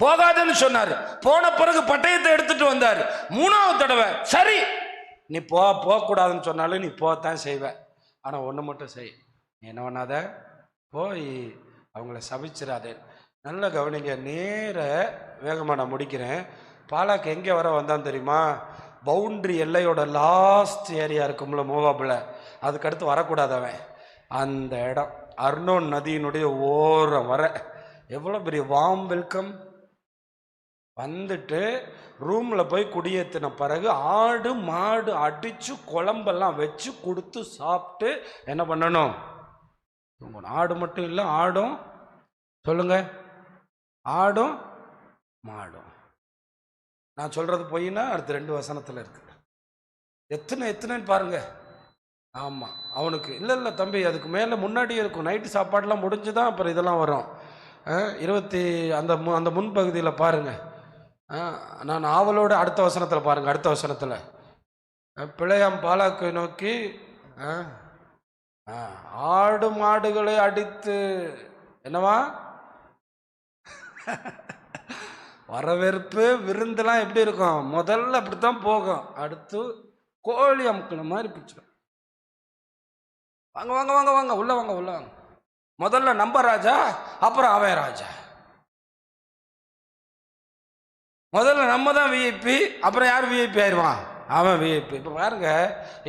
போகாதுன்னு சொன்னாரு. போன பிறகு பட்டயத்தை எடுத்துட்டு வந்தாரு. 3வது தடவை சரி நீ போகக்கூடாதுன்னு சொன்னாலும் நீ போத்தான் செய்வ. ஆனா ஒண்ணு மட்டும் செய், நீ என்ன பண்ணாத, போய் அவங்கள சபிச்சிடாதே. நல்ல கவனிங்க. நேர வேகமாக நான் முடிக்கிறேன். பாலாக்கு எங்கே வர வந்தான் தெரியுமா? பவுண்டரி எல்லையோட லாஸ்ட் ஏரியா இருக்கும்ல மோவாபில், அதுக்கடுத்து வரக்கூடாது அவன். அந்த இடம் அர்னோன் நதியினுடைய ஓரம் வர எவ்வளோ பெரிய வார்ம் வெல்கம். வந்துட்டு ரூமில் போய் குடியேற்றின பிறகு ஆடு மாடு அடித்து குழம்பெல்லாம் வச்சு கொடுத்து சாப்பிட்டு என்ன பண்ணணும்? ஆடு மட்டும் இல்லை, ஆடும் சொல்லுங்க, ஆடும் மாடும். நான் சொல்றது பொய்னா அடுத்த 2 வசனத்தில் இருக்கு. எத்தனைன்னு பாருங்க. ஆமாம், அவனுக்கு இல்லை தம்பி, அதுக்கு மேலே முன்னாடியே இருக்கும். நைட்டு சாப்பாடெலாம் முடிஞ்சுதான் அப்புறம் இதெல்லாம் வரும். அந்த முன்பகுதியில் பாருங்க. நான் ஆவலோட அடுத்த வசனத்தில் பாருங்க. அடுத்த வசனத்தில் பிழையாம் பாலாக்கை நோக்கி ஆடு மாடுகளை அடித்து என்னவா வரவேற்பு விருந்தெல்லாம் எப்படி இருக்கும்? முதல்ல அப்படித்தான் போகும். அடுத்து கோழி அமுக்கின மாதிரி பிடிச்சிடும். வாங்க வாங்க வாங்க வாங்க உள்ள வாங்க உள்ள வாங்க. முதல்ல நம்ம ராஜா, அப்புறம் அவன் ராஜா. முதல்ல நம்ம தான் விஐபி, அப்புறம் யார் விஐபி ஆயிடுவான்? அவன் விஐபி. இப்போ பாருங்க,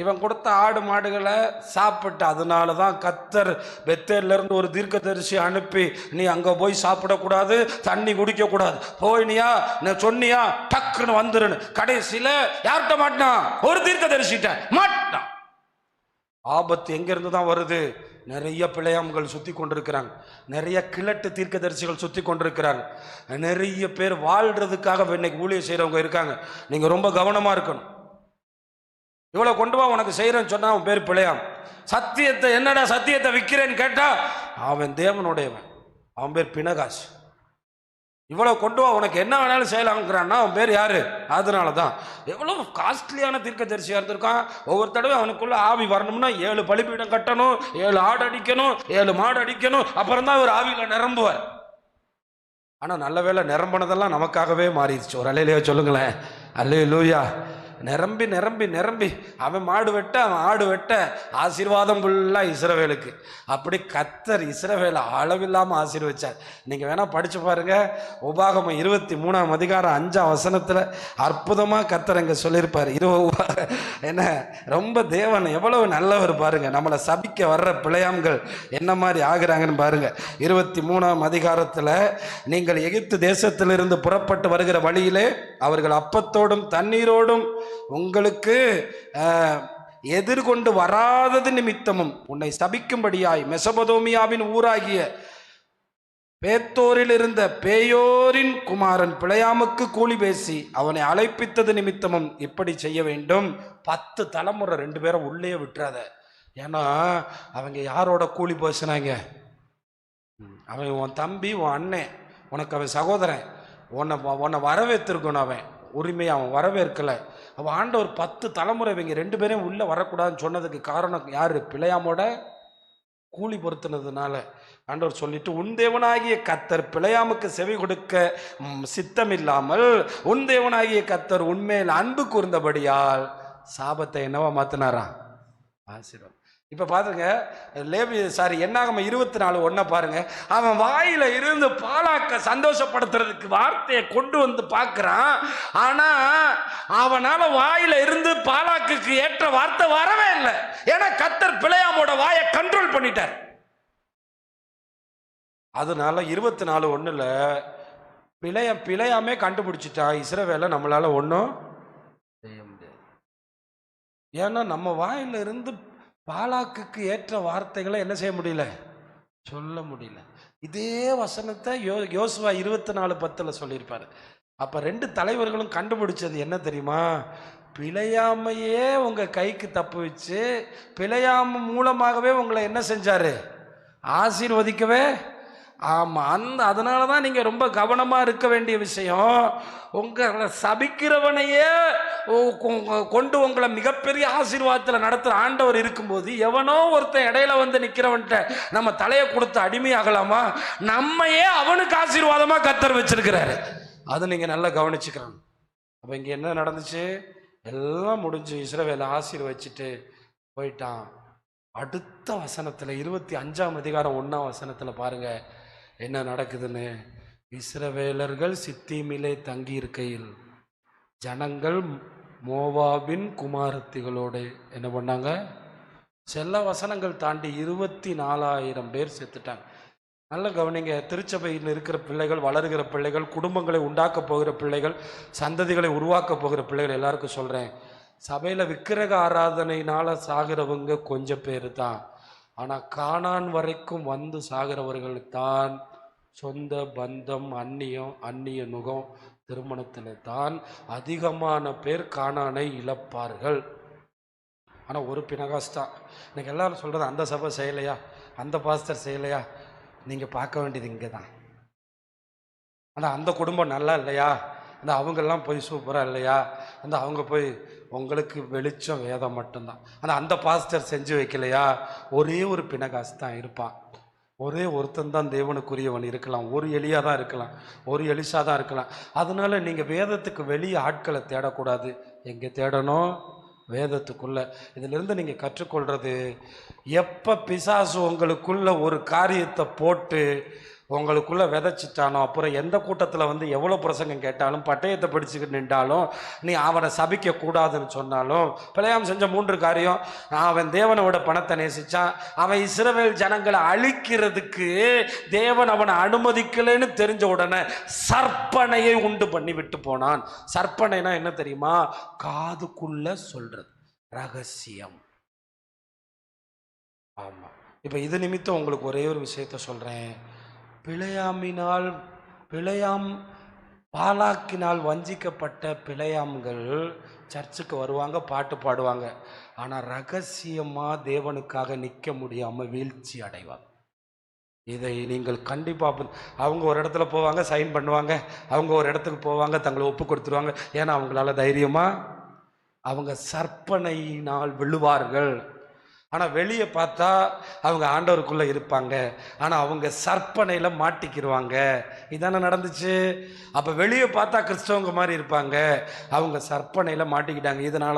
இவன் கொடுத்த ஆடு மாடுகளை சாப்பிட்டு, அதனால தான் கர்த்தர் பெத்தேலிருந்து ஒரு தீர்க்கதரிசி அனுப்பி, நீ அங்கே போய் சாப்பிடக்கூடாது, தண்ணி குடிக்கக்கூடாது, போயினியா நான் சொன்னியா டக்குன்னு வந்துருன்னு. கடைசியில் யார்கிட்ட மாட்டினான்? ஒரு தீர்க்கதரிசிட்ட மாட்டினான். ஆபத்து எங்கிருந்து தான் வருது? நிறைய பிழையாம்கள் சுற்றி கொண்டிருக்கிறாங்க, நிறைய கிழட்டு தீர்க்கதரிசிகள் சுற்றி கொண்டிருக்கிறாங்க, நிறைய பேர் வாழ்றதுக்காக இன்னைக்கு ஊழியம் செய்கிறவங்க இருக்காங்க. நீங்கள் ரொம்ப கவனமாக இருக்கணும். இவ்வளோ கொண்டு வா உனக்கு செய்கிறேன்னு சொன்னால் அவன் பேர் பிழையாம். சத்தியத்தை என்னடா சத்தியத்தை விற்கிறேன்னு கேட்டால் அவன் தேவனுடையவன், அவன் பேர் பினகாஸ். இவ்வளோ கொண்டு வா உனக்கு என்ன வேணாலும் செய்யலாம்ங்கிறான்னா அவன் பேர் யாரு? அதனால தான் எவ்வளோ காஸ்ட்லியான தீர்க்கதரிசியாக இருந்திருக்கான். ஒவ்வொரு தடவை அவனுக்குள்ள ஆவி வரணும்னா 7 பலிபீடம் கட்டணும், 7 ஆடு அடிக்கணும், 7 மாடு அடிக்கணும், அப்புறம் தான் ஒரு ஆவியில் நிரம்புவார். ஆனால் நல்ல வேளை நிரம்பினதெல்லாம் நமக்காகவே மாறிடுச்சு. ஒரு அல்லேலூயா சொல்லுங்களேன். அல்லேலூயா. நிரம்பி நிரம்பி நிரம்பி அவன் மாடு வெட்ட, அவன் ஆடு வெட்ட, ஆசீர்வாதம் ஃபுல்லாக இஸ்ரவேலுக்கு. அப்படி கர்த்தர் இஸ்ரவேலை அளவில்லாமல் ஆசீர்வச்சார். நீங்கள் வேணால் படித்து பாருங்கள். உபாகமம் 23ஆம் அதிகாரம் 5ஆம் வசனத்தில் அற்புதமாக கர்த்தர் அங்கே சொல்லியிருப்பார். என்ன ரொம்ப தேவன் எவ்வளவு நல்லவர் பாருங்க. நம்மளை சபிக்க வர்ற பிழையாம்கள் என்ன மாதிரி ஆகுறாங்கன்னு பாருங்க. 23ஆம் அதிகாரத்தில், நீங்கள் எகிப்து தேசத்திலிருந்து புறப்பட்டு வருகிற வழியிலே அவர்கள் அப்பத்தோடும் தண்ணீரோடும் உங்களுக்கு எதிர்கொண்டு வராதது நிமித்தமும் உன்னை சபிக்கும்படியாய் மெசபதோமியாவின் ஊராகிய பேத்தோரில் இருந்த பேயோரின் குமாரன் பிழையாமுக்கு கூலி பேசி அவனை அழைப்பித்தது நிமித்தமும் இப்படி செய்ய வேண்டும். 10 தலைமுறை 2 பேரும் உள்ளே விட்டுறாத. ஏன்னா அவங்க யாரோட கூலி பேசினாங்க? அவன் உன் தம்பி, உன் அண்ணன், உனக்கு அவன் சகோதரன், உன்னை வரவேற்றிருக்கணும். அவன் உரிமையை அவன் வரவேற்கலை. அவன் ஆண்டவர் 10 தலைமுறை இவங்க 2 பேரையும் உள்ளே வரக்கூடாதுன்னு சொன்னதுக்கு காரணம் யார்? பிழையாமோட கூலி பொருத்தினதுனால ஆண்டவர் சொல்லிட்டு, உன் தேவனாகிய கர்த்தர் பிழையாமுக்கு செவி கொடுக்க சித்தம் இல்லாமல் உன் தேவனாகிய கர்த்தர் உன்மேல் அன்பு கூர்ந்தபடியால் சாபத்தை என்னவா மாத்தினாரா? ஆசீர்வாதம். இப்போ பாருங்க, என்னாகமம் 24:1 பாருங்க. அவன் வாயில இருந்து பாலாக்க சந்தோஷப்படுத்துறதுக்கு வார்த்தையை கொண்டு வந்து பார்க்கிறான். ஆனா அவனால வாயில இருந்து பாலாக்கு ஏற்ற வார்த்தை வரவே இல்லை. ஏன்னா கர்த்தர் பிழையாமோட வாயை கண்ட்ரோல் பண்ணிட்டார். அதனால 24:1 பிழையாமே கண்டுபிடிச்சிட்டான், இஸ்ரவேலை நம்மளால ஒன்றும் செய்ய முடியாது. ஏன்னா நம்ம வாயில இருந்து பாலாக்குக்கு ஏற்ற வார்த்தைகளை என்ன செய்ய முடியல, சொல்ல முடியல. இதே வசனத்தை யோசுவா 24:10 சொல்லியிருப்பாரு. அப்ப 2 தலைவர்களும் கண்டுபிடிச்சது என்ன தெரியுமா? பிழையாமையே உங்க கைக்கு தப்பு வச்சு பிழையாம மூலமாகவே உங்களை என்ன செஞ்சாரு? ஆசீர்வதிக்கவே ஆமாம், அதனால தான் நீங்கள் ரொம்ப கவனமாக இருக்க வேண்டிய விஷயம். உங்களை சபிக்கிறவனையே கொண்டு உங்களை மிகப்பெரிய ஆசீர்வாதத்தில் நடத்துகிற ஆண்டவர் இருக்கும்போது எவனோ ஒருத்தன் இடையில வந்து நிற்கிறவன்ட்ட நம்ம தலையை கொடுத்து அடிமையாகலாமா? நம்மையே அவனுக்கு ஆசீர்வாதமாக கர்த்தர் வச்சிருக்கிறாரு. அதை நீங்கள் நல்லா கவனிச்சுக்கிறாங்க. அப்போ இங்கே என்ன நடந்துச்சு? எல்லாம் முடிஞ்சு இஸ்ரவேலை ஆசீர்வச்சிட்டு போயிட்டான். அடுத்த வசனத்தில் 25ஆம் அதிகாரம் 1ஆம் வசனத்தில் பாருங்க என்ன நடக்குதுன்னு. இஸ்ரவேலர்கள் சித்தீமிலே தங்கி இருக்கையில் ஜனங்கள் மோவாபின் குமாரத்திகளோடு என்ன பண்ணாங்க? சில வசனங்கள் தாண்டி 24,000 பேர் செத்துட்டாங்க. நல்ல கவனிங்க. திருச்சபையில் இருக்கிற பிள்ளைகள், வளருகிற பிள்ளைகள், குடும்பங்களை உண்டாக்க போகிற பிள்ளைகள், சந்ததிகளை உருவாக்க போகிற பிள்ளைகள் எல்லாருக்கும் சொல்கிறேன், சபையில் விக்கிரக ஆராதனையினால் சாகிறவங்க கொஞ்சம் பேர் தான். ஆனால் கானான் வரைக்கும் வந்து சாகிறவர்கள் தான் சொந்த பந்தம், அந்நிய நுகம் திருமணத்தில் தான் அதிகமான பேர் கானானை இழப்பார்கள். ஆனால் ஒரு பினகாஸ் தான். இன்னைக்கு எல்லாரும் சொல்கிறது அந்த சபை செய்யலையா, அந்த பாஸ்டர் செய்யலையா? நீங்கள் பார்க்க வேண்டியது இங்கே தான். ஆனால் அந்த குடும்பம் நல்லா இல்லையா, அந்த அவங்கெல்லாம் போய் சூப்பராக இல்லையா, அந்த அவங்க போய் உங்களுக்கு வெளிச்சம் வேதம் மட்டும்தான். ஆனால் அந்த பாஸ்டர் செஞ்சு வைக்கலையா? ஒரே ஒரு பினகாஸ் தான் இருப்பான். ஒரே ஒருத்தன் தான் தேவனுக்குரியவன் இருக்கலாம். ஒரு எலியா தான் இருக்கலாம், ஒரு எலிசா தான் இருக்கலாம். அதனால நீங்கள் வேதத்துக்கு வெளியே ஆட்களை தேடக்கூடாது. எங்கே தேடணும்? வேதத்துக்குள்ள. இதிலிருந்து நீங்கள் கற்றுக்கொள்றது, எப்போ பிசாசு உங்களுக்குள்ள ஒரு காரியத்தை போட்டு உங்களுக்குள்ள விதைச்சிட்டானோ, அப்புறம் எந்த கூட்டத்தில் வந்து எவ்வளோ பிரசங்கம் கேட்டாலும், பட்டயத்தை பிடிச்சிக்கிட்டு நின்றாலும், நீ அவனை சபிக்க கூடாதுன்னு சொன்னாலும், பிழையாம் செஞ்ச 3 காரியம். அவன் தேவனை விட பணத்தை நேசிச்சான், அவன் இஸ்ரவேல் ஜனங்களை அழிக்கிறதுக்கு தேவன் அவனை அனுமதிக்கலைன்னு தெரிஞ்ச உடனே சற்பனையை உண்டு பண்ணி விட்டு போனான். சற்பனைனா என்ன தெரியுமா? காதுக்குள்ள சொல்றது, ரகசியம். ஆமா, இப்ப இது நிமித்தம் உங்களுக்கு ஒரே ஒரு விஷயத்த சொல்றேன். பிழையாம் பாலாக்கினால் வஞ்சிக்கப்பட்ட பிழையாம்கள் சர்ச்சுக்கு வருவாங்க, பாட்டு பாடுவாங்க. ஆனால் ரகசியமாக தேவனுக்காக நிற்க முடியாமல் வீழ்ச்சி அடைவாங்க. இதை நீங்கள் கண்டிப்பாக, அவங்க ஒரு இடத்துல போவாங்க, சைன் பண்ணுவாங்க, அவங்க ஒரு இடத்துக்கு போவாங்க, தங்களை ஒப்பு கொடுத்துருவாங்க. ஏன்னா அவங்களால தைரியமாக அவங்க சற்பனையினால் விழுவார்கள். ஆனால் வெளியே பார்த்தா அவங்க ஆண்டவருக்குள்ளே இருப்பாங்க, ஆனால் அவங்க சற்பனையில் மாட்டிக்கிடுவாங்க. இதானே நடந்துச்சு. அப்போ வெளியே பார்த்தா கிறிஸ்தவங்க மாதிரி இருப்பாங்க, அவங்க சற்பனையில் மாட்டிக்கிட்டாங்க. இதனால்